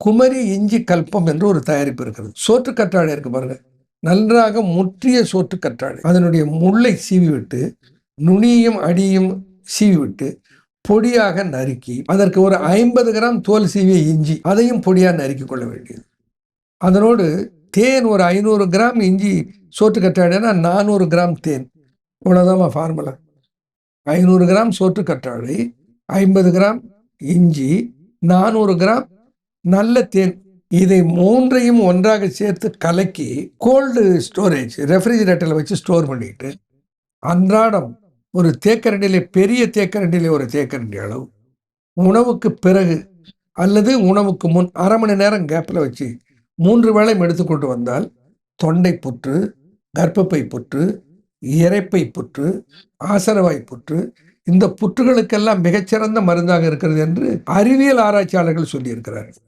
குமரி இஞ்சி கல்பம் என்று ஒரு தயாரிப்பு இருக்கிறது. சோற்று கற்றாழை இருக்கு பாருங்க. நன்றாக முற்றிய சோற்று கற்றாழை. அதனுடைய முள்ளை சீவிவிட்டு, நுனியும் அடியும் சீவிவிட்டு, பொடியாக நறுக்கி, அதற்கு ஒரு 50 கிராம் தோல் சீவிய இஞ்சி, அதையும் பொடியாக நறுக்கிக் கொள்ள வேண்டியது. அதனோடு தேன் ஒரு 500 கிராம் இஞ்சி சோற்று கற்றாழைனா 400 கிராம் தேன். இவ்வளோதான் ஃபார்முலா. 500 கிராம் சோற்று கற்றாழை, 50 கிராம் இஞ்சி, 400 கிராம் நல்ல தேன். இதை மூன்றையும் ஒன்றாக சேர்த்து கலக்கி கோல்டு ஸ்டோரேஜ் ரெஃப்ரிஜிரேட்டரில் வச்சு ஸ்டோர் பண்ணிட்டு, அன்றாடம் ஒரு தேக்கரண்டிலே, பெரிய தேக்கரண்டிலே ஒரு தேக்கரண்டி அளவு, உணவுக்கு பிறகு அல்லது உணவுக்கு முன் 1/2 மணி நேரம் கேப்பில் வச்சு 3 வேளையும் எடுத்துக்கொண்டு வந்தால் தொண்டை புற்று, கர்ப்பப்பை புற்று, இரைப்பை புற்று, ஆசனவாய் புற்று, இந்த புற்றுகளுக்கெல்லாம் மிகச்சிறந்த மருந்தாக இருக்கிறது என்று அறிவியல் ஆராய்ச்சியாளர்கள் சொல்லியிருக்கிறார்கள்.